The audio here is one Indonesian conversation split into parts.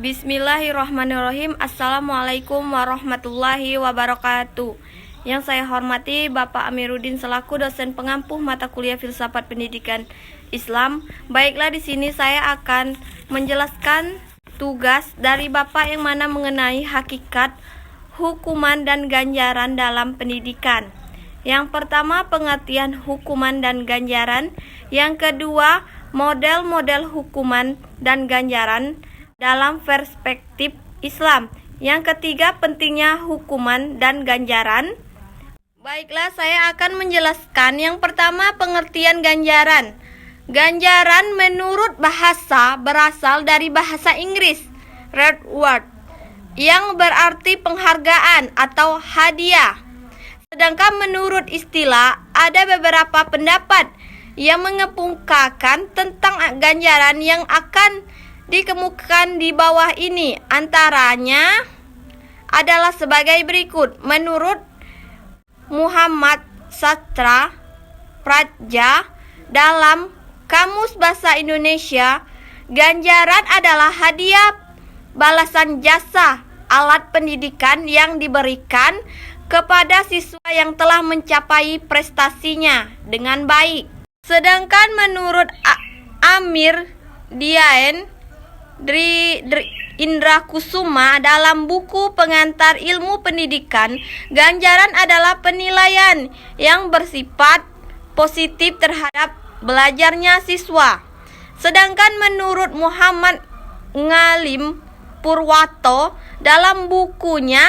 Bismillahirrahmanirrahim. Assalamualaikum warahmatullahi wabarakatuh. Yang saya hormati Bapak Amiruddin selaku dosen pengampu mata kuliah Filsafat Pendidikan Islam. Baiklah, di sini saya akan menjelaskan tugas dari Bapak yang mana mengenai hakikat, hukuman dan ganjaran dalam pendidikan. Yang pertama, pengertian hukuman dan ganjaran. Yang kedua, model-model hukuman dan ganjaran dalam perspektif Islam. Yang ketiga, pentingnya hukuman dan ganjaran. Baiklah, saya akan menjelaskan. Yang pertama, pengertian ganjaran. Ganjaran menurut bahasa berasal dari bahasa Inggris, reward, yang berarti penghargaan atau hadiah. Sedangkan menurut istilah, ada beberapa pendapat yang mengemukakan tentang ganjaran yang akan dikemukakan di bawah ini. Antaranya adalah sebagai berikut. Menurut Muhammad Sastra Praja dalam Kamus Bahasa Indonesia, ganjaran adalah hadiah balasan jasa alat pendidikan yang diberikan kepada siswa yang telah mencapai prestasinya dengan baik. Sedangkan menurut Amir Dian Indra Kusuma dalam buku Pengantar Ilmu Pendidikan, ganjaran adalah penilaian yang bersifat positif terhadap belajarnya siswa. Sedangkan menurut Muhammad Ngalim Purwato dalam bukunya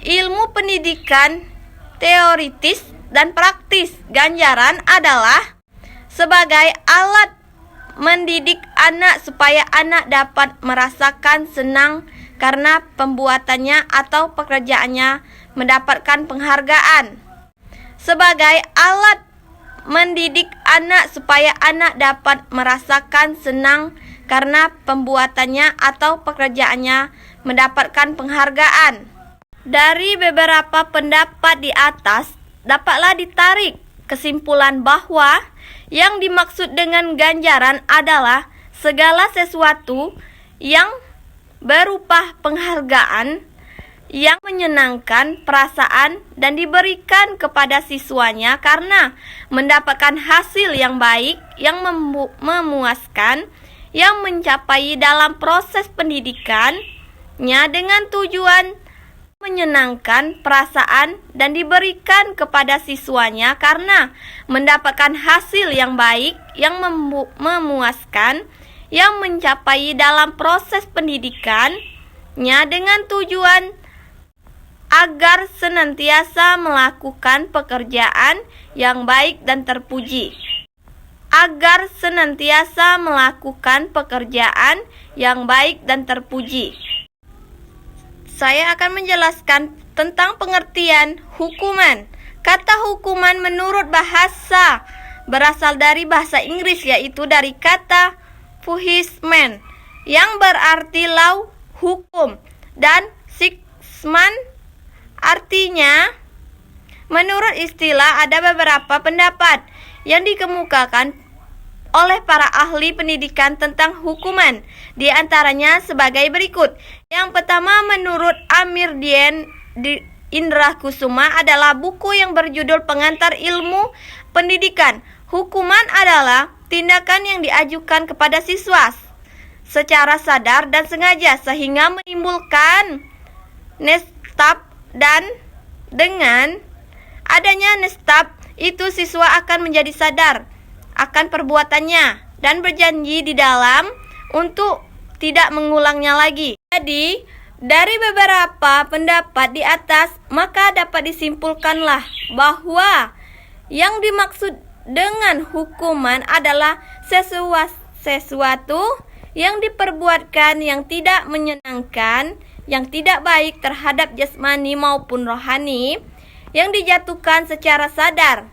Ilmu Pendidikan Teoritis dan Praktis, ganjaran adalah sebagai alat mendidik anak supaya anak dapat merasakan senang karena pembuatannya atau pekerjaannya mendapatkan penghargaan. Sebagai alat mendidik anak supaya anak dapat merasakan senang karena pembuatannya atau pekerjaannya mendapatkan penghargaan. Dari beberapa pendapat di atas, dapatlah ditarik kesimpulan bahwa yang dimaksud dengan ganjaran adalah segala sesuatu yang berupa penghargaan yang menyenangkan perasaan dan diberikan kepada siswanya karena mendapatkan hasil yang baik, yang memuaskan, yang mencapai dalam proses pendidikannya dengan tujuan menyenangkan perasaan dan diberikan kepada siswanya karena mendapatkan hasil yang baik, yang memuaskan, yang mencapai dalam proses pendidikannya dengan tujuan agar senantiasa melakukan pekerjaan yang baik dan terpuji. Agar senantiasa melakukan pekerjaan yang baik dan terpuji. Saya akan menjelaskan tentang pengertian hukuman. Kata hukuman menurut bahasa berasal dari bahasa Inggris, yaitu dari kata punishment yang berarti law, hukum, dan shikman artinya. Menurut istilah, ada beberapa pendapat yang dikemukakan oleh para ahli pendidikan tentang hukuman, di antaranya sebagai berikut. Yang pertama, menurut Amir Dian Indra Kusuma adalah buku yang berjudul Pengantar Ilmu Pendidikan. Hukuman adalah tindakan yang diajukan kepada siswa secara sadar dan sengaja sehingga menimbulkan nestab, dan dengan adanya nestab itu siswa akan menjadi sadar akan perbuatannya dan berjanji di dalam untuk tidak mengulangnya lagi. Jadi, dari beberapa pendapat di atas, maka dapat disimpulkanlah bahwa yang dimaksud dengan hukuman adalah sesuatu yang diperbuatkan yang tidak menyenangkan, yang tidak baik terhadap jasmani maupun rohani, yang dijatuhkan secara sadar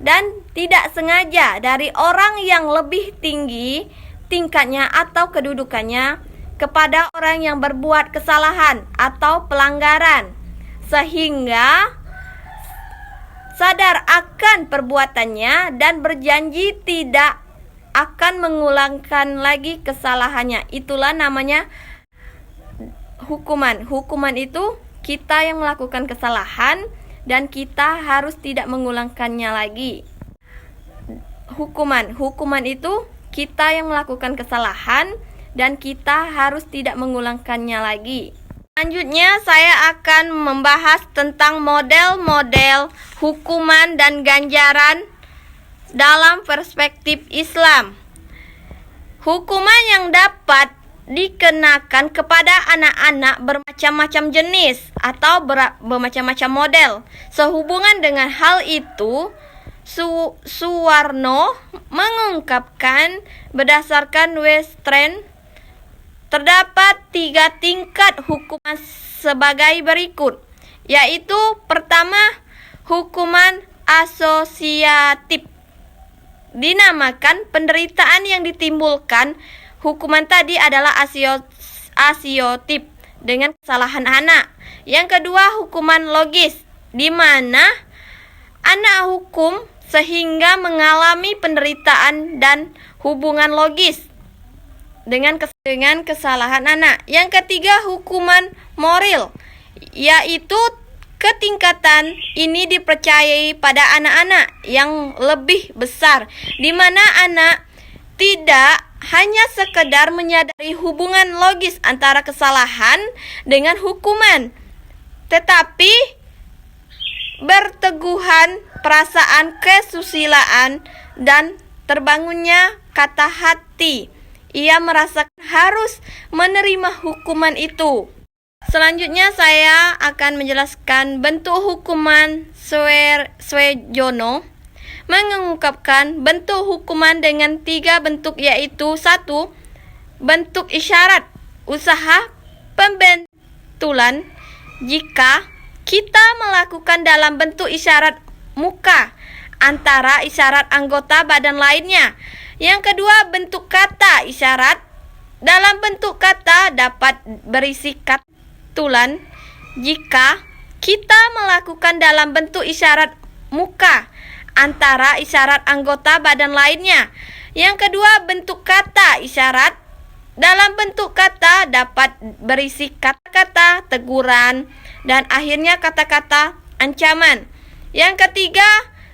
dan tidak sengaja dari orang yang lebih tinggi tingkatnya atau kedudukannya kepada orang yang berbuat kesalahan atau pelanggaran, sehingga sadar akan perbuatannya dan berjanji tidak akan mengulangkan lagi kesalahannya. Itulah namanya Hukuman. Hukuman itu kita yang melakukan kesalahan dan kita harus tidak mengulangkannya lagi. Hukuman. Hukuman itu kita yang melakukan kesalahan dan kita harus tidak mengulangkannya lagi. Selanjutnya saya akan membahas tentang model-model hukuman dan ganjaran dalam perspektif Islam. Hukuman yang dapat dikenakan kepada anak-anak bermacam-macam jenis atau bermacam-macam model. Sehubungan dengan hal itu, Suwarno mengungkapkan berdasarkan Western terdapat 3 tingkat hukuman sebagai berikut, yaitu pertama, hukuman asosiatif. Dinamakan penderitaan yang ditimbulkan hukuman tadi adalah asiotif dengan kesalahan anak. Yang kedua, hukuman logis, di mana anak hukum sehingga mengalami penderitaan dan hubungan logis dengan kesalahan anak. Yang ketiga, hukuman moral, yaitu ketingkatan ini dipercayai pada anak-anak yang lebih besar, di mana anak tidak hanya sekedar menyadari hubungan logis antara kesalahan dengan hukuman, tetapi berteguhan perasaan kesusilaan dan terbangunnya kata hati. Ia merasakan harus menerima hukuman itu. Selanjutnya saya akan menjelaskan bentuk hukuman. Suwarno mengungkapkan bentuk hukuman dengan 3 bentuk, yaitu 1. Bentuk isyarat, usaha pembetulan. Jika kita melakukan dalam bentuk isyarat muka antara isyarat anggota badan lainnya. Yang kedua, bentuk kata isyarat. Dalam bentuk kata dapat berisi kata tulan. Jika kita melakukan dalam bentuk isyarat muka antara isyarat anggota badan lainnya. Yang kedua, bentuk kata isyarat. Dalam bentuk kata dapat berisi kata-kata teguran dan akhirnya kata-kata ancaman. Yang ketiga,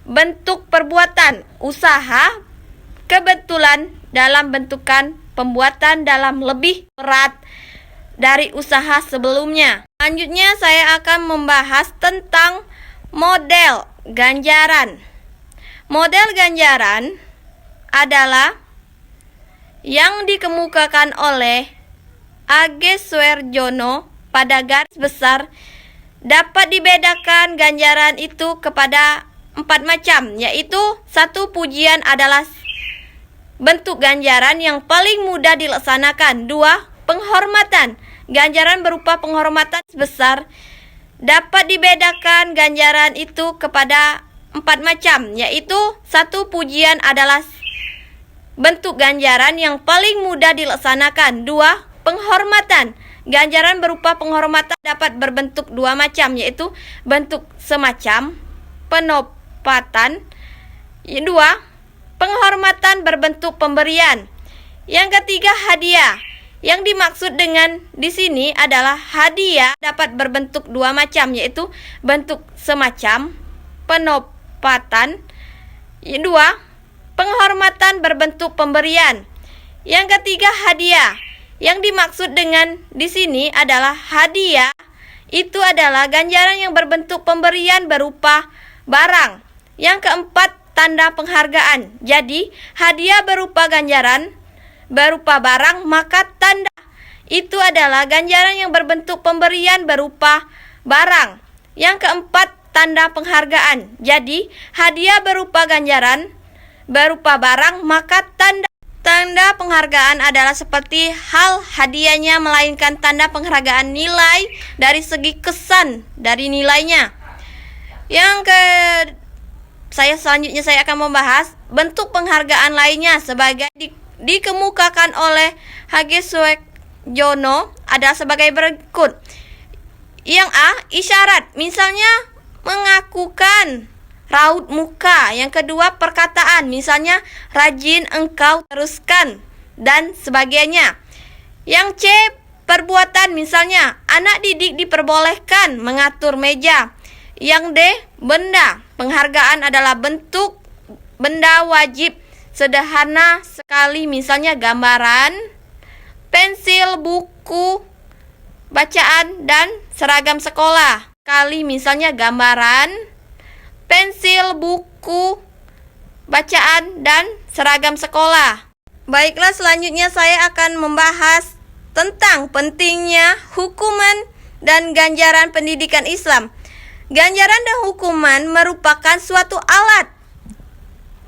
bentuk perbuatan usaha kebetulan dalam bentukan pembuatan dalam lebih berat dari usaha sebelumnya. Selanjutnya saya akan membahas tentang model ganjaran. Model ganjaran adalah yang dikemukakan oleh A.G. Suwarno pada garis besar. Dapat dibedakan ganjaran itu kepada 4 macam, yaitu 1. Pujian adalah bentuk ganjaran yang paling mudah dilaksanakan. 2. Penghormatan. Ganjaran berupa penghormatan sebesar. Dapat dibedakan ganjaran itu kepada 4 macam, yaitu 1. Pujian adalah bentuk ganjaran yang paling mudah dilaksanakan. 2. Penghormatan. Ganjaran berupa penghormatan dapat berbentuk 2 macam, yaitu bentuk semacam, penopatan. 2. Penghormatan berbentuk pemberian. Yang ketiga, hadiah. Yang dimaksud dengan di sini adalah hadiah dapat berbentuk 2 macam, yaitu bentuk semacam, penopatan. 2. Penghormatan berbentuk pemberian. Yang ketiga, hadiah. Yang dimaksud dengan di sini adalah hadiah itu adalah ganjaran yang berbentuk pemberian berupa barang. Yang keempat, tanda penghargaan. Jadi, hadiah berupa ganjaran berupa barang, maka tanda itu adalah ganjaran yang berbentuk pemberian berupa barang. Yang keempat, tanda penghargaan. Jadi, hadiah berupa ganjaran berupa barang, maka tanda penghargaan adalah seperti hal hadiahnya, melainkan tanda penghargaan nilai dari segi kesan dari nilainya. Selanjutnya saya akan membahas bentuk penghargaan lainnya sebagai dikemukakan oleh A.G. Suwarno adalah sebagai berikut. Yang A, isyarat, misalnya mengakukan raut muka. Yang kedua, perkataan, misalnya rajin engkau, teruskan, dan sebagainya. Yang C, perbuatan, misalnya anak didik diperbolehkan mengatur meja. Yang D, benda. Penghargaan adalah bentuk benda wajib sederhana sekali, misalnya gambaran, pensil, buku bacaan, dan seragam sekolah. Kali, misalnya gambaran, pensil, buku bacaan, dan seragam sekolah. Baiklah, selanjutnya saya akan membahas tentang pentingnya hukuman dan ganjaran pendidikan Islam. Ganjaran dan hukuman merupakan suatu alat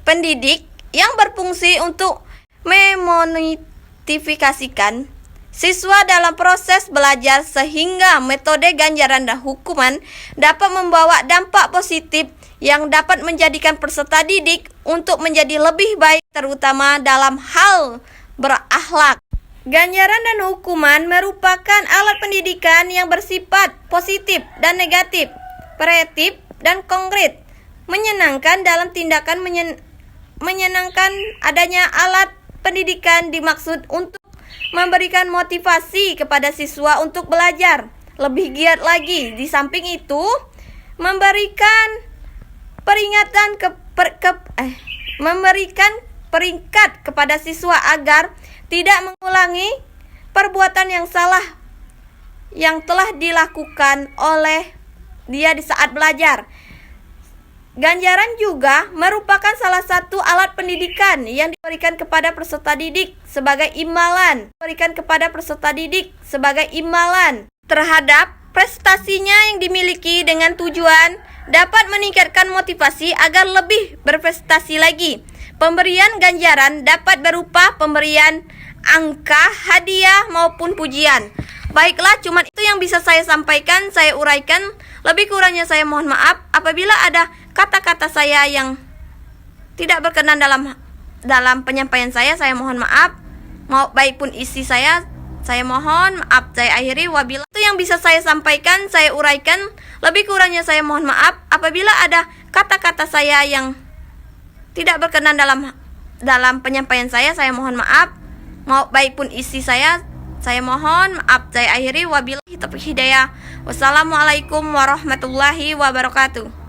pendidik yang berfungsi untuk memotivasikan siswa dalam proses belajar, sehingga metode ganjaran dan hukuman dapat membawa dampak positif yang dapat menjadikan peserta didik untuk menjadi lebih baik, terutama dalam hal berakhlak. Ganjaran dan hukuman merupakan alat pendidikan yang bersifat positif dan negatif, kreatif dan konkret. Menyenangkan dalam tindakan menyenangkan. Adanya alat pendidikan dimaksud untuk memberikan motivasi kepada siswa untuk belajar lebih giat lagi. Di samping itu, memberikan memberikan peringkat kepada siswa agar tidak mengulangi perbuatan yang salah yang telah dilakukan oleh dia di saat belajar. Ganjaran juga merupakan salah satu alat pendidikan yang diberikan kepada peserta didik sebagai imbalan terhadap prestasinya yang dimiliki, dengan tujuan dapat meningkatkan motivasi agar lebih berprestasi lagi. Pemberian ganjaran dapat berupa pemberian angka, hadiah, maupun pujian. Baiklah, cuma itu yang bisa saya sampaikan, saya uraikan. Lebih kurangnya saya mohon maaf. Apabila ada kata-kata saya yang tidak berkenan dalam penyampaian saya mohon maaf. Baik pun isi saya mohon maaf. Saya akhiri, wabillahi. Itu yang bisa saya sampaikan, saya uraikan. Lebih kurangnya saya mohon maaf. Apabila ada kata-kata saya yang tidak berkenan dalam penyampaian saya mohon maaf. Baik pun isi saya mohon maaf. Saya akhiri, wabillahi taufiq hidayah. Wassalamualaikum warahmatullahi wabarakatuh.